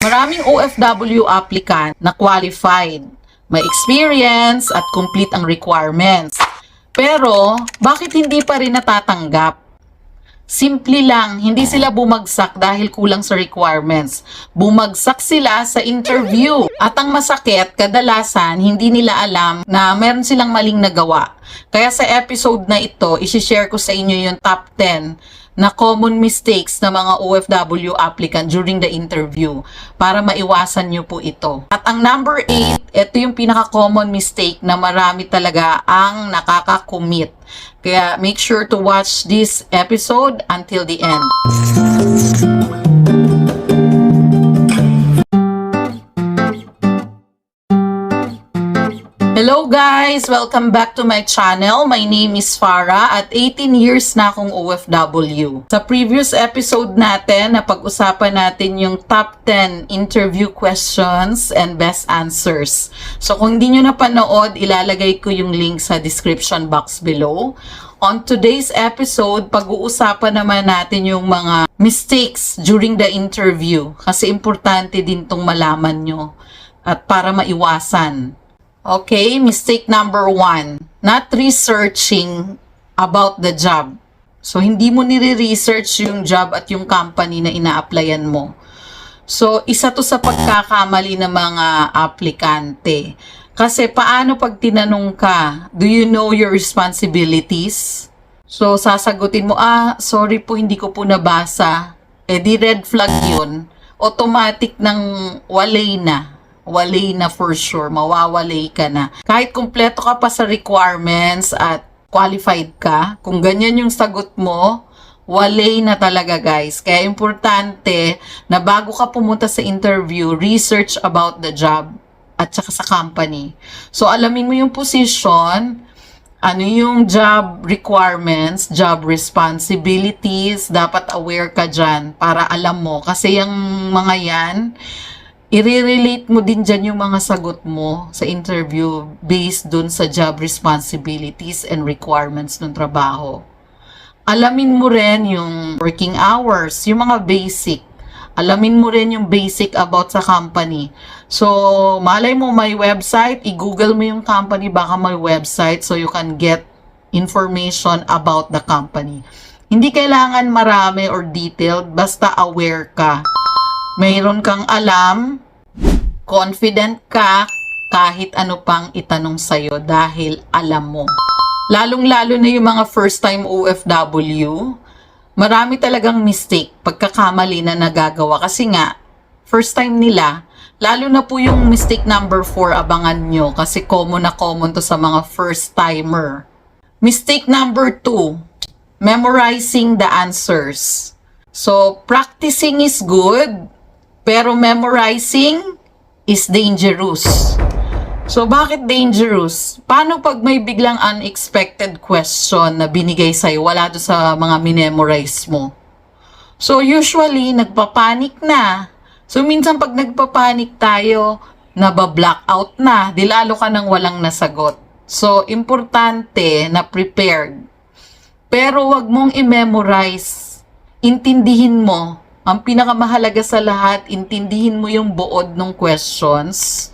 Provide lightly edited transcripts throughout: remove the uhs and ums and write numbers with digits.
Maraming OFW applicant na qualified, may experience at complete ang requirements. Pero, bakit hindi pa rin natatanggap? Simple lang, hindi sila bumagsak dahil kulang sa requirements. Bumagsak sila sa interview. At ang masakit, kadalasan, hindi nila alam na meron silang maling nagawa. Kaya sa episode na ito, isi-share ko sa inyo yung top 10 na common mistakes ng mga OFW applicant during the interview para maiwasan nyo po ito. At ang number 8, ito yung pinaka-common mistake na marami talaga ang nakaka-commit. Kaya make sure to watch this episode until the end. Hello guys! Welcome back to my channel. My name is Farah at 18 years na akong OFW. Sa previous episode natin, napag-usapan natin yung top 10 interview questions and best answers. So kung hindi nyo napanood, ilalagay ko yung link sa description box below. On today's episode, pag-uusapan naman natin yung mga mistakes during the interview kasi importante din tong malaman nyo at para maiwasan. Okay, mistake number 1, not researching about the job. So, hindi mo nire-research yung job at yung company na ina-applyan mo. So, isa to sa pagkakamali ng mga aplikante. Kasi paano pag tinanong ka, do you know your responsibilities? So, sasagutin mo, sorry po, hindi ko po nabasa. Eh, di red flag yun. Automatic ng walay na for sure, mawawalay ka na. Kahit kumpleto ka pa sa requirements at qualified ka, kung ganyan yung sagot mo, walay na talaga guys. Kaya importante na bago ka pumunta sa interview, research about the job at saka sa company. So alamin mo yung position, ano yung job requirements, job responsibilities, dapat aware ka dyan para alam mo. Kasi yung mga yan, i-relate mo din dyan yung mga sagot mo sa interview based dun sa job responsibilities and requirements ng trabaho. Alamin mo rin yung working hours, yung mga basic. Alamin mo rin yung basic about sa company. So, malay mo may website, i-google mo yung company, baka may website so you can get information about the company. Hindi kailangan marami or detailed, basta aware ka. Mayroon kang alam, confident ka, kahit ano pang itanong sa'yo dahil alam mo. Lalong-lalo na yung mga first-time OFW, marami talagang mistake, pagkakamali na nagagawa. Kasi nga, first time nila, lalo na po yung mistake number 4, abangan nyo. Kasi common na common to sa mga first-timer. Mistake number 2, memorizing the answers. So, practicing is good, pero memorizing is dangerous. So, bakit dangerous? Paano pag may biglang unexpected question na binigay sa'yo, wala doon sa mga minemorize mo? So, usually, nagpapanik na. So, minsan pag nagpapanik tayo, nabablock na. Di lalo ka nang walang nasagot. So, importante na prepared. Pero wag mong i-memorize. Intindihin mo. Ang pinakamahalaga sa lahat, intindihin mo yung buod ng questions.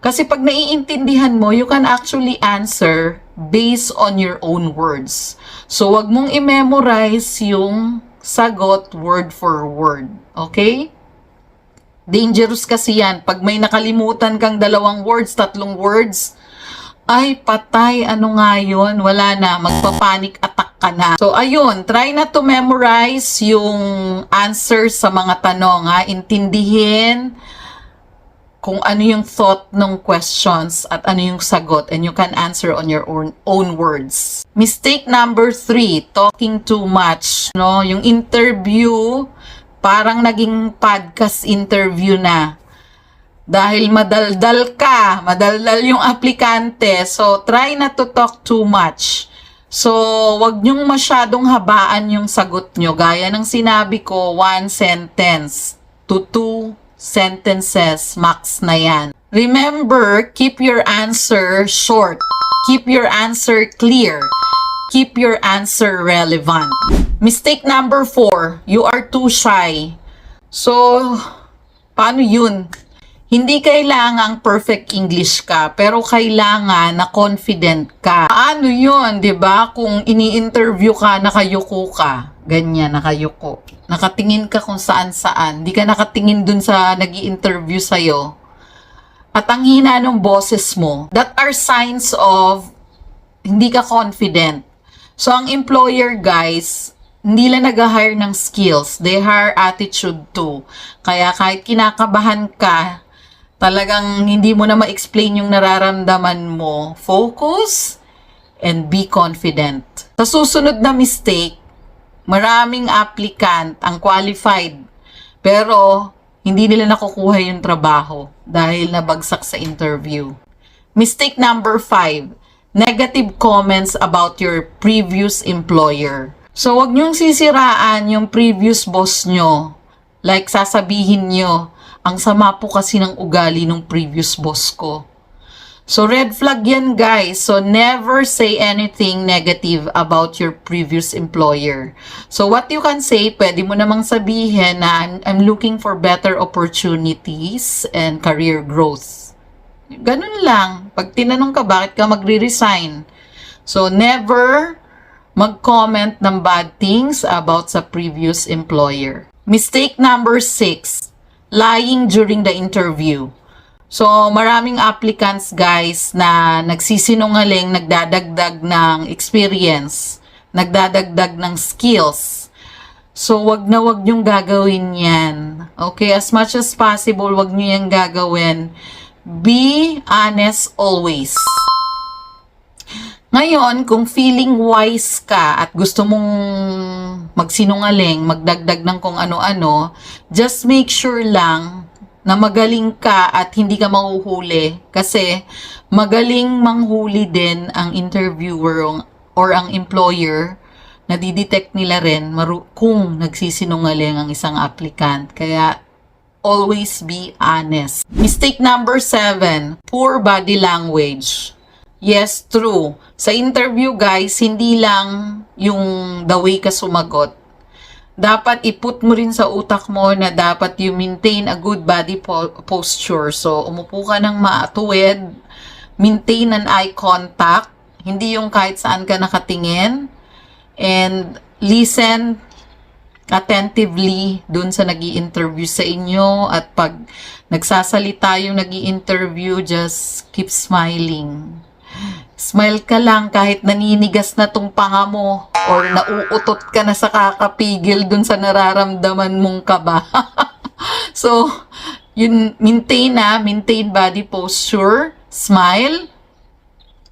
Kasi pag naiintindihan mo, you can actually answer based on your own words. So, wag mong i-memorize yung sagot word for word. Okay? Dangerous kasi yan. Pag may nakalimutan kang 2 words, 3 words, ay patay, ano nga yun? Wala na, magpa-panic attack ka na. So, ayun, try na to memorize yung answers sa mga tanong, ha? Intindihin kung ano yung thought ng questions at ano yung sagot, and you can answer on your own words. Mistake number 3, talking too much. No? Yung interview, parang naging podcast interview na. Dahil madaldal yung aplikante. So, try not to talk too much. So, wag nyong masyadong habaan yung sagot nyo. Gaya ng sinabi ko, 1 sentence to 2 sentences, max na yan. Remember, keep your answer short. Keep your answer clear. Keep your answer relevant. Mistake number 4, you are too shy. So, Paano yun? Hindi kailangang perfect English ka, pero kailangan na confident ka. Paano yun, di ba? Kung ini-interview ka, nakayuko ka. Ganyan, nakayuko. Nakatingin ka kung saan-saan. Di ka nakatingin dun sa nag-i-interview sa'yo. At ang hina ng boses mo, that are signs of hindi ka confident. So, ang employer, guys, hindi lang nag-hire ng skills. They hire attitude too. Kaya kahit kinakabahan ka, talagang hindi mo na ma-explain yung nararamdaman mo, focus and be confident. Sa susunod na mistake, maraming applicant ang qualified, pero hindi nila nakukuha yung trabaho dahil nabagsak sa interview. Mistake number 5, negative comments about your previous employer. So, wag niyong sisiraan yung previous boss nyo. Like, sasabihin nyo, ang sama po kasi ng ugali ng previous boss ko. So, red flag yan, guys. So, never say anything negative about your previous employer. So, what you can say, pwede mo namang sabihin na I'm looking for better opportunities and career growth. Ganun lang. Pag tinanong ka, bakit ka magre-resign? So, never mag-comment ng bad things about sa previous employer. Mistake number 6. Lying during the interview. So, maraming applicants, guys, na nagsisinungaling, nagdadagdag ng experience, nagdadagdag ng skills. So, wag na wag niyong gagawin yan. Okay, as much as possible, wag niyo yan gagawin. Be honest always. Ngayon, kung feeling wise ka at gusto mong magsinungaling, magdagdag ng kung ano-ano, just make sure lang na magaling ka at hindi ka mahuhuli. Kasi magaling manghuli din ang interviewer or ang employer. Nadidetect nila rin kung nagsisinungaling ang isang applicant. Kaya always be honest. Mistake number 7, poor body language. Yes, true. Sa interview, guys, hindi lang yung the way ka sumagot. Dapat iput mo rin sa utak mo na dapat you maintain a good body posture. So, umupo ka ng matuwid, maintain an eye contact, hindi yung kahit saan ka nakatingin, and listen attentively dun sa nag-i-interview sa inyo. At pag nagsasalita yung nag-i-interview, just keep smiling. Smile ka lang kahit naninigas na tong panga mo or nauutot ka na sa kakapigil dun sa nararamdaman mong kaba. So, yun, maintain body posture, smile,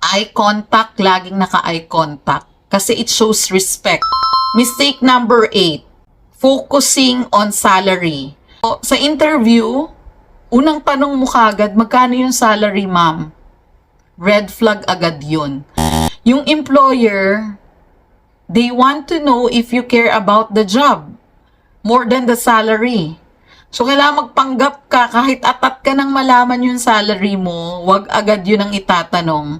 eye contact, laging naka-eye contact. Kasi it shows respect. Mistake number 8, focusing on salary. So, sa interview, unang tanong mo kagad, magkano yung salary, ma'am? Red flag agad yun. Yung employer, they want to know if you care about the job more than the salary. So, kailangan magpanggap ka kahit atat ka nang malaman yung salary mo, wag agad yun ang itatanong.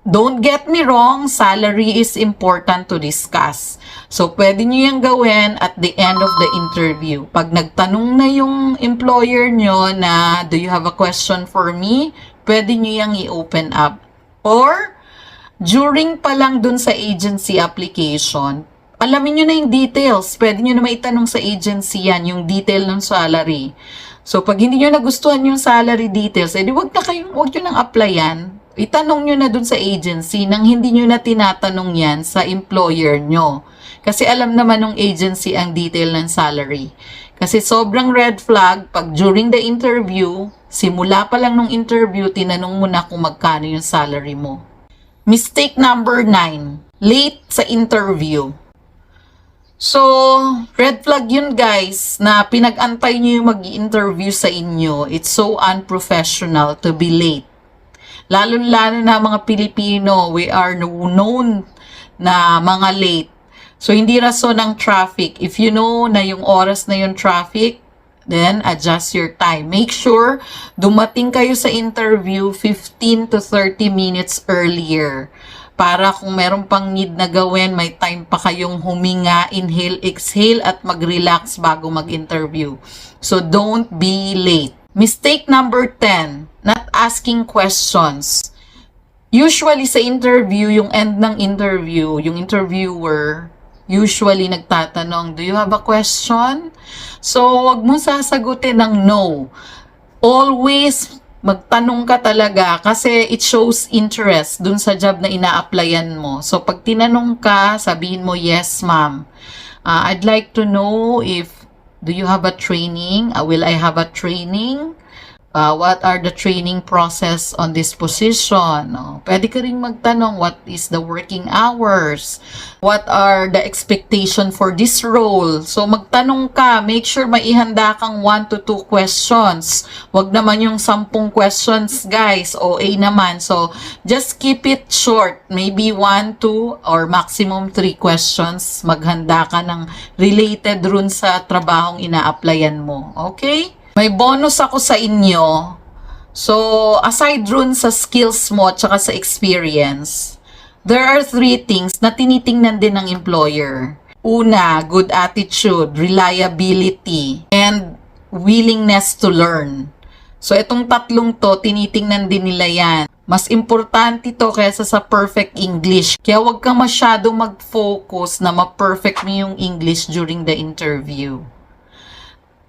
Don't get me wrong, salary is important to discuss. So, pwede nyo yung gawin at the end of the interview. Pag nagtanong na yung employer nyo na, do you have a question for me? Pwede nyo yung i-open up. Or, during pa lang dun sa agency application, alamin nyo na yung details. Pwede nyo na maitanong sa agency yan, yung detail ng salary. So, pag hindi nyo nagustuhan yung salary details, edi wag nyo nang applyan. Itanong nyo na dun sa agency nang hindi nyo na tinatanong yan sa employer nyo. Kasi alam naman ng agency ang detail ng salary. Kasi sobrang red flag pag during the interview, simula pa lang nung interview, tinanong mo na kung magkano yung salary mo. Mistake number 9, late sa interview. So, red flag yun, guys, na pinag-antay nyo yung mag-i-interview sa inyo. It's so unprofessional to be late. Lalo-lalo na mga Pilipino, we are known na mga late. So, hindi rason ng traffic. If you know na yung oras na yung traffic, then adjust your time. Make sure dumating kayo sa interview 15 to 30 minutes earlier para kung meron pang need na gawin, may time pa kayong huminga, inhale, exhale, at mag-relax bago mag-interview. So, don't be late. Mistake number 10, not asking questions. Usually sa interview, yung end ng interview, yung interviewer, usually nagtatanong, do you have a question? So, wag mo sasagutin ng no. Always magtanong ka talaga kasi it shows interest dun sa job na ina-applyan mo. So, pag tinanong ka, sabihin mo, yes, ma'am. I'd like to know if, do you have a training? Will I have a training? What are the training process on this position? Pwede ka rin magtanong, what is the working hours? What are the expectation for this role? So, magtanong ka. Make sure maihanda kang 1 to 2 questions. Wag naman yung 10 questions, guys. OA naman. So, just keep it short. Maybe 1, 2, or maximum 3 questions. Maghanda ka ng related run sa trabahong ina-applyan mo. Okay? May bonus ako sa inyo. So, aside run sa skills mo at saka sa experience, there are 3 things na tinitingnan din ng employer. Una, good attitude, reliability, and willingness to learn. So, itong tatlong to, tinitingnan din nila yan. Mas importante to kaysa sa perfect English. Kaya huwag kang masyadong mag-focus na ma-perfect mo yung English during the interview.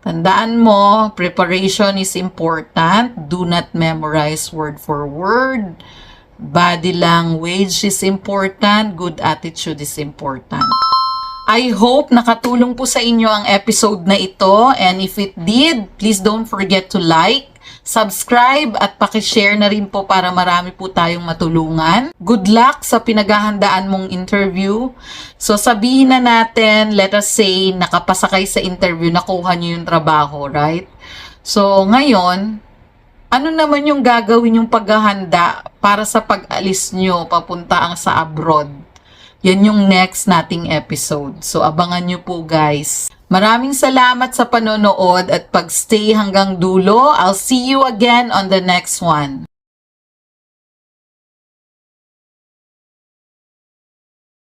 Tandaan mo, preparation is important. Do not memorize word for word. Body language is important. Good attitude is important. I hope nakatulong po sa inyo ang episode na ito. And if it did, please don't forget to like, subscribe, at pakishare na rin po para marami po tayong matulungan. Good luck sa pinaghahandaan mong interview. So sabihin na natin, let us say, nakapasa kayo sa interview, nakuha nyo yung trabaho, right? So ngayon, ano naman yung gagawin yung paghahanda para sa pag-alis nyo papunta ang sa abroad? Yan yung next nating episode. So abangan nyo po, guys. Maraming salamat sa panonood at pag-stay hanggang dulo. I'll see you again on the next one.